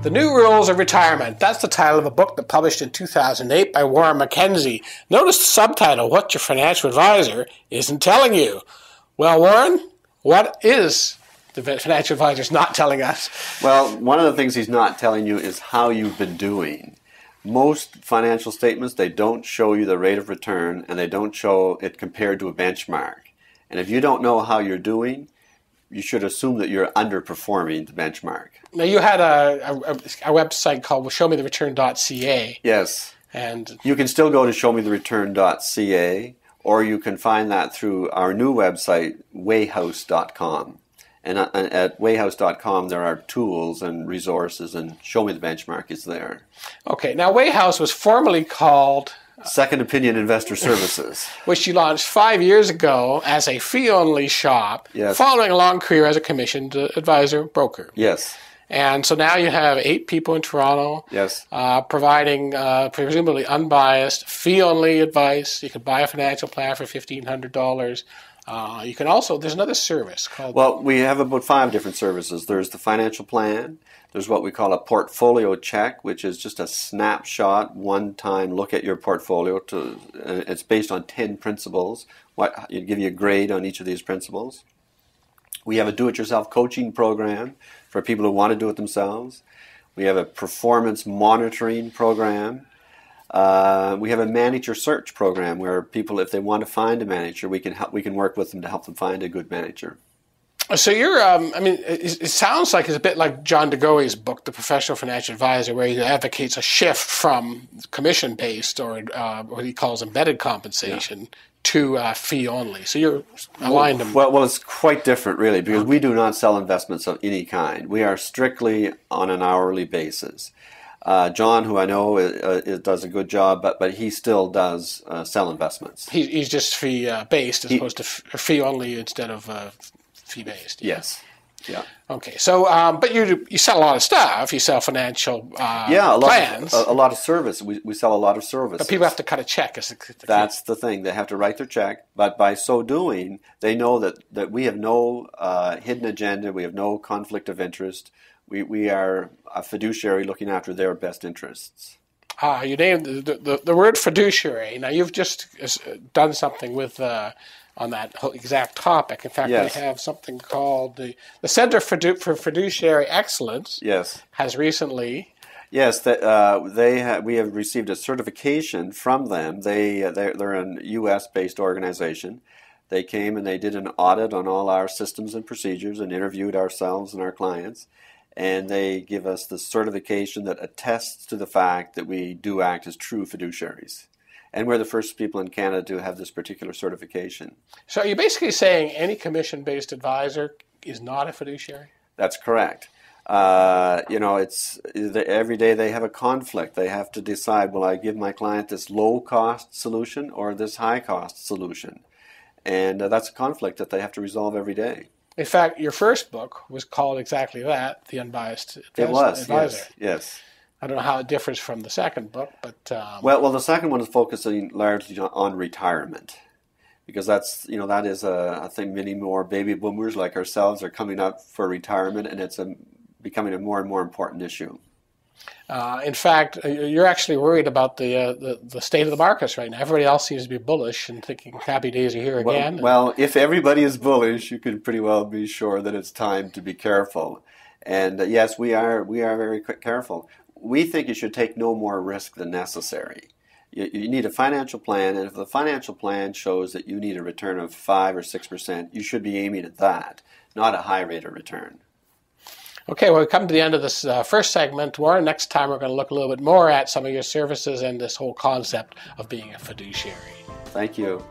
The New Rules of Retirement. That's the title of a book that published in 2008 by Warren MacKenzie. Notice the subtitle, What Your Financial Advisor Isn't Telling You. Well, Warren, what is the financial advisor's not telling us? Well, one of the things he's not telling you is how you've been doing. Most financial statements, they don't show you the rate of return, and they don't show it compared to a benchmark. And if you don't know how you're doing, you should assume that you're underperforming the benchmark. Now, you had a website called showmethereturn.ca. Yes. And you can still go to showmethereturn.ca, or you can find that through our new website, wayhouse.com. And at wayhouse.com, there are tools and resources, and Show Me the Benchmark is there. Okay. Now, Wayhouse was formerly called Second Opinion Investor Services, which you launched 5 years ago as a fee-only shop, yes, following a long career as a commissioned advisor broker. Yes. And so now you have 8 people in Toronto, yes, providing presumably unbiased, fee-only advice. You can buy a financial plan for $1,500. You can also, there's another service called... Well, we have about 5 different services. There's the financial plan. There's what we call a portfolio check, which is just a snapshot, one-time look at your portfolio. It's based on 10 principles. It give you a grade on each of these principles. We have a do-it-yourself coaching program for people who want to do it themselves. We have a performance monitoring program. We have a manager search program where people, if they want to find a manager, we can work with them to help them find a good manager. So you're, I mean, it sounds like it's a bit like John DeGoey's book, The Professional Financial Advisor, where he advocates a shift from commission-based or what he calls embedded compensation to fee-only. So you're aligned. Well, it's quite different, really, because we do not sell investments of any kind. We are strictly on an hourly basis. John, who I know does a good job, but he still does sell investments. He's just fee-based as opposed to fee-only instead of fee-based. Yes. Yeah. Okay. So, but you sell a lot of stuff. You sell financial plans. A lot of service. We sell a lot of services. But people have to cut a check. That's the thing. They have to write their check. But by so doing, they know that we have no hidden agenda. We have no conflict of interest. We are a fiduciary looking after their best interests. You named the word fiduciary. Now, you've just done something with on that exact topic. In fact, yes, we have something called the Center for Fiduciary Excellence. Yes, has recently. Yes, we have received a certification from them. They're a U.S.-based organization. They came and they did an audit on all our systems and procedures and interviewed ourselves and our clients. And they give us the certification that attests to the fact that we do act as true fiduciaries. And we're the first people in Canada to have this particular certification. So are you basically saying any commission-based advisor is not a fiduciary? That's correct. It's every day they have a conflict. They have to decide, will I give my client this low-cost solution or this high-cost solution? And that's a conflict that they have to resolve every day. In fact, your first book was called exactly that, The Unbiased Advisor. It was, yes. I don't know how it differs from the second book, but... Well, the second one is focusing largely on retirement, because that is a thing many more baby boomers like ourselves are coming up for retirement, and it's becoming a more and more important issue. In fact, you're actually worried about the state of the markets right now. Everybody else seems to be bullish and thinking happy days are here again. Well, if everybody is bullish, you can pretty well be sure that it's time to be careful. And yes, we are very careful. We think you should take no more risk than necessary. You need a financial plan, and if the financial plan shows that you need a return of 5 or 6%, you should be aiming at that, not a high rate of return. Okay, well, we've come to the end of this first segment. Warren, next time we're going to look a little bit more at some of your services and this whole concept of being a fiduciary. Thank you.